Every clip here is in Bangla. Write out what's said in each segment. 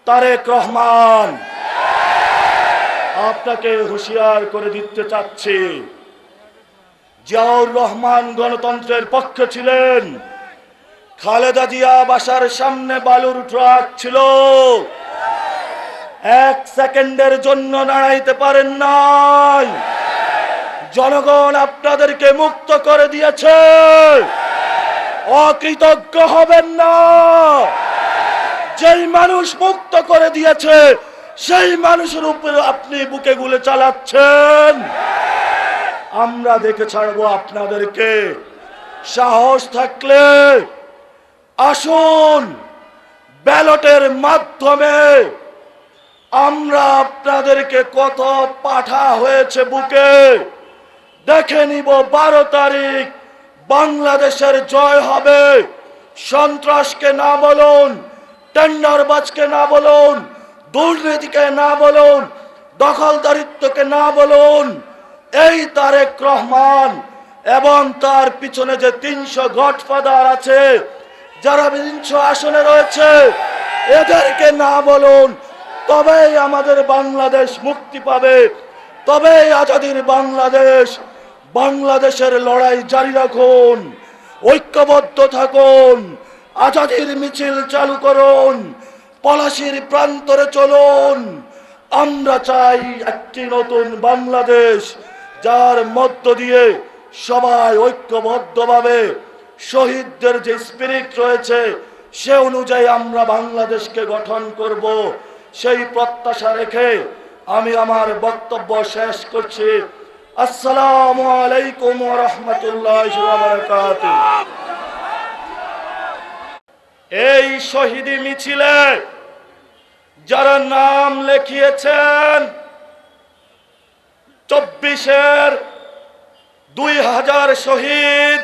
তারেক রহমান, আপনাকে হুঁশিয়ার করে দিতে চাচ্ছি, জিয়াউর রহমান গণতন্ত্রের পক্ষে ছিলেন, খালেদা জিয়া বাসার সামনে বালুর ট্রাক ছিল, এক সেকেন্ডের জন্য দাঁড়াইতে পারেন নাই। জনগণ আপনাদেরকে মুক্ত করে দিয়েছে, অকৃতজ্ঞ হবেন না। যেই মানুষ মুক্ত করে দিয়েছে সেই মানুষের উপরে আপনি বুকে গুলি চালাচ্ছেন। আমরা দেখে ছাড়বো আপনাদেরকে। সাহস থাকলে আসুন, ব্যালটের মাধ্যমে আমরা আপনাদেরকে কত পাঠা হয়েছে বুকে দেখে নিব। 12 তারিখ বাংলাদেশের জয় হবে। সন্ত্রাসকে না বলুন, টেন্ডারবাজকে না বলুন, দুর্নীতিকে না বলুন, দখলদারিত্বকে না বলুন। এই তারেক রহমান এবং তার পিছনে যে 300 গডফাদার আছে, যারা 300 আসনে রয়েছে, এদেরকে না বলুন। তবেই আমাদের বাংলাদেশ মুক্তি পাবে, তবেই আজাদির বাংলাদেশ। বাংলাদেশের লড়াই জারি রাখুন, ঐক্যবদ্ধ থাকুন, আজাদির মিছিল চালু করুন, পলাশির প্রান্তরে চলুন। আমরা চাই একটি নতুন বাংলাদেশ, যার মধ্য দিয়ে সবাই ঐক্যবদ্ধভাবে শহীদদের যে স্পিরিট রয়েছে সে অনুযায়ী আমরা বাংলাদেশকে গঠন করব। সেই প্রত্যাশা রেখে আমি আমার বক্তব্য শেষ করছি। আসসালামু আলাইকুম ওয়া রাহমাতুল্লাহি ওয়া বারাকাতুহু। এই শহীদি মিছিলে যারা নাম লিখিয়েছেন, 24-এর 2000 শহীদ,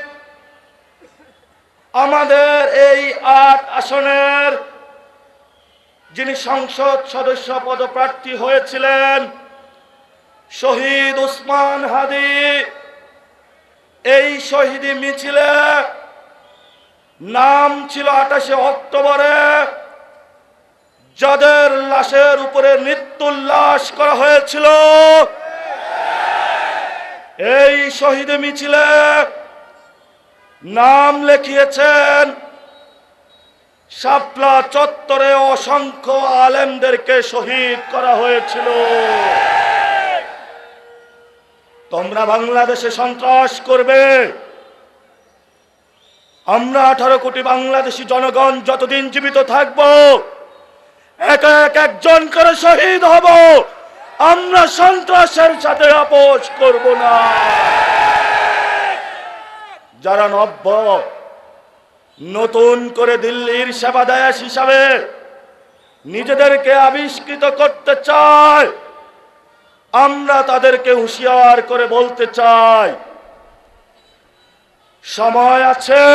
আমাদের এই 8 আসনের যিনি সংসদ সদস্য পদপ্রার্থী হয়েছিলেন শহীদ ওসমান হাদি, এই শহীদি মিছিলে নাম ছিল 28 অক্টোবরে, যাদের লাশের উপরে মৃত্যুল্লাস করা হয়েছিল। এই শহীদ মিছিলে নাম লিখিয়েছেন শাপলা চত্বরে অসংখ্য আলেমদেরকে শহীদ করা হয়েছিল। তোমরা বাংলাদেশে সন্ত্রাস করবে, আমরা 18 কোটি বাংলাদেশী জনগণ যতদিন জীবিত থাকব এক একজন করে শহীদ হব। আমরা সন্ত্রাসের সাথে আপোষ করব না। যারা নতুন করে দিল্লির সেবাদায়াস হিসাবে নিজেদেরকে আবিষ্কৃত করতে চায়, আমরা তাদেরকে হুঁশিয়ার করে বলতে চাই, সময় আছে,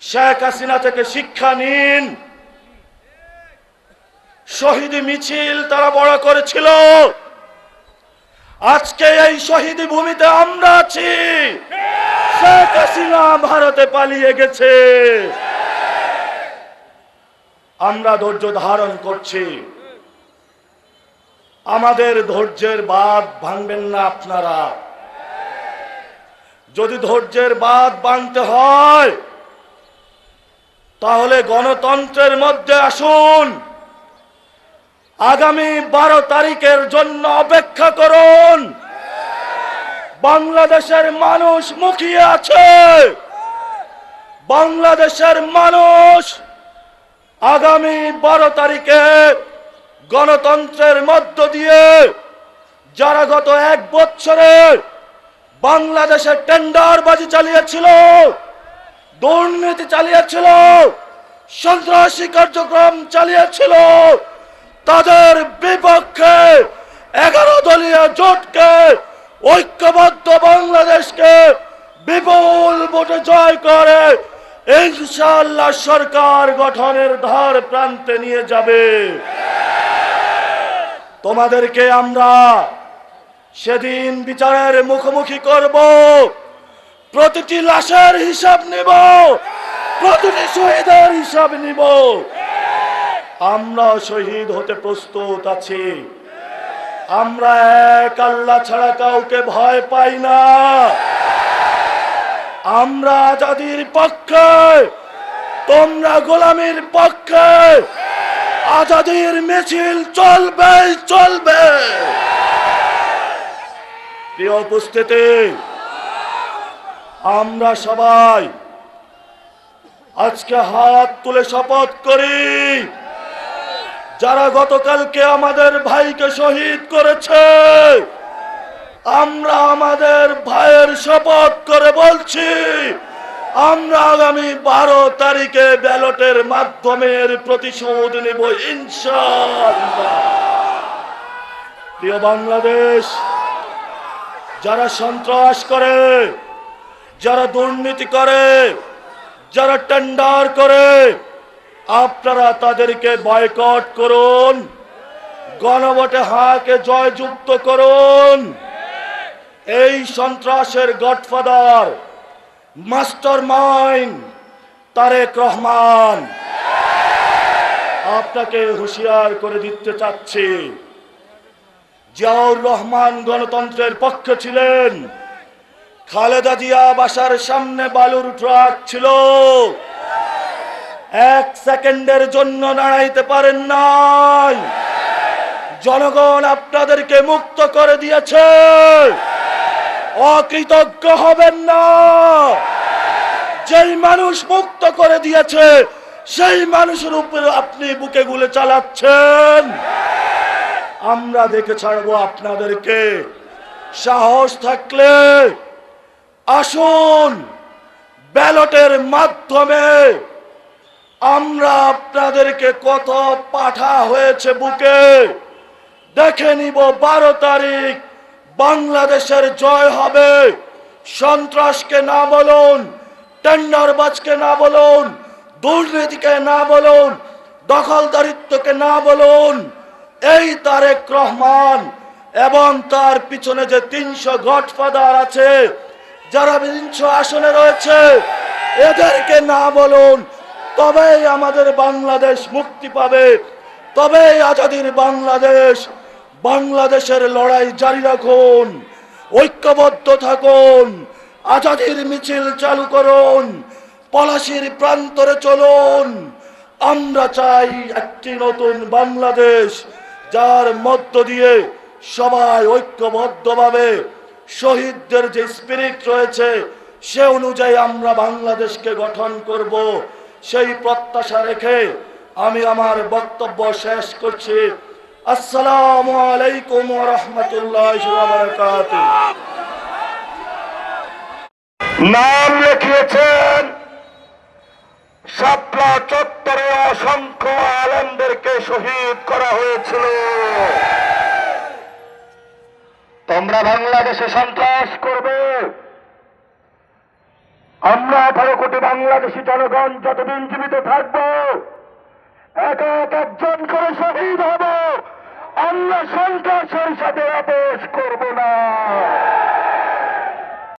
শেখ হাসিনা থেকে শিক্ষা নিন। শহীদি মিছিল তারা বড় করেছিল, আজকে এই শহীদি ভূমিতে আমরা আছি। শেখ হাসিনা ভারতে পালিয়ে গেছে, আমরা ধৈর্য ধারণ করছি। আমাদের ধৈর্যের বাঁধ ভাঙবেন না আপনারা। যদি ধৈর্যের বাঁধ ভাঙতে হয় তাহলে গণতন্ত্রের মধ্যে আসুন। আগামী 12 তারিখের জন্য অপেক্ষা করুন। বাংলাদেশের মানুষ মুখিয়ে আছে। বাংলাদেশের মানুষ আগামী 12 তারিখে গণতন্ত্রের মধ্য দিয়ে যারা গত 1 বছরে বাংলাদেশে টেন্ডারবাজি চালিয়েছিল, দুর্নীতি চালিয়েছিল, সন্ত্রাসী কার্যক্রম চালিয়েছিল, তাদের বিপক্ষে 11 দলীয় জোটকে ঐক্যবদ্ধ বাংলাদেশকে বিপুল ভোটে জয় করে ইনশাআল্লাহ সরকার গঠনের ধার প্রান্তে নিয়ে যাবে। তোমাদেরকে আমরা সেদিন বিচারের মুখোমুখি করব। প্রতিটি লাশের হিসাব নেব, প্রতিটি শহীদের হিসাব নিব। আমরা শহীদ হতে প্রস্তুত আছি। আমরা এক আল্লাহ ছাড়া কাউকে ভয় পাই না। আমরা আজাদির পক্ষে, তোমরা গোলামির পক্ষে। আজাদির মিছিল চলবে চলবে। প্রিয় উপস্থিতি, আমরা সবাই আজকে হাত তুলে শপথ করি, যারা গতকালকে আমাদের ভাইকে শহীদ করেছে, আমরা আমাদের ভাইয়ের শপথ করে বলছি, আমরা আগামী 12 তারিখে ব্যালটের মাধ্যমে এর প্রতিশোধ নেব ইনশাআল্লাহ। প্রিয় বাংলাদেশ, যারা সন্ত্রাস করে, যারা দুর্নীতি করে, যারা টেন্ডার করে, আপনারা তাদেরকে বয়কট করুন, গণভোটে হাকে জয়যুক্ত করুন। এই সন্ত্রাসের godfather, master mind Tarique Rahman. আপনাকে হুঁশিয়ার করে দিতে চাচ্ছি, জিয়াউর রহমান গণতন্ত্রের পক্ষে ছিলেন, খালেদা জিয়া বাসার সামনে বালুর ট্রাক ছিল, 1 সেকেন্ডের জন্য দাঁড়াইতে পারেন নাই। জনগণ আপনাদেরকে মুক্ত করে দিয়েছে, অকৃতজ্ঞ হবেন না। যেই মানুষ মুক্ত করে দিয়েছে সেই মানুষের উপরে আপনি বুকে গুলি চালাচ্ছেন। আমরা দেখে ছাড়বো আপনাদেরকে। সাহস থাকলে আসুন, ব্যালটের মাধ্যমে আমরা আপনাদেরকে কত পাঠা হয়েছে বুকে দেখে নিব। 12 তারিখ বাংলাদেশের জয় হবে। সন্ত্রাসকে না বলুন, টেন্ডারবাজকে না বলুন, দুর্নীতিকে না বলুন, দখলদারিত্বকে না বলুন। এই তারেক রহমান এবং তার পিছনে যে 300 গডফাদার আছে, যারা 300 আসনে রয়েছে, এদেরকে না বলুন। তবেই আমাদের বাংলাদেশ মুক্তি পাবে, তবেই আজাদির বাংলাদেশ। বাংলাদেশের লড়াই জারি রাখুন, ঐক্যবদ্ধ থাকুন, আজাদির মিছিল চালু করুন, পলাশির প্রান্তরে চলুন। আমরা চাই একটি নতুন বাংলাদেশ, যার মধ্য দিয়ে সবাই ঐক্যবদ্ধভাবে শহীদদের যে স্পিরিট রয়েছে সে অনুযায়ী আমরা বাংলাদেশকে গঠন করব। সেই প্রত্যাশা রেখে আমি আমার বক্তব্য শেষ করছি। আসসালামু আলাইকুম ওয়া রাহমাতুল্লাহি ওয়া বারাকাতুহু। নাম লিখিয়েছেন, শাপলা চত্বরে অসংখ্য আলেমদেরকে শহীদ করা হয়েছিল। তোমরা বাংলাদেশে সন্ত্রাস করবে, আমরা 18 কোটি বাংলাদেশি জনগণ যতদিন জীবিত থাকবো, এক এক একজন করে শহীদ হব। আমরা সন্ত্রাসের সাথে আপোষ করব না।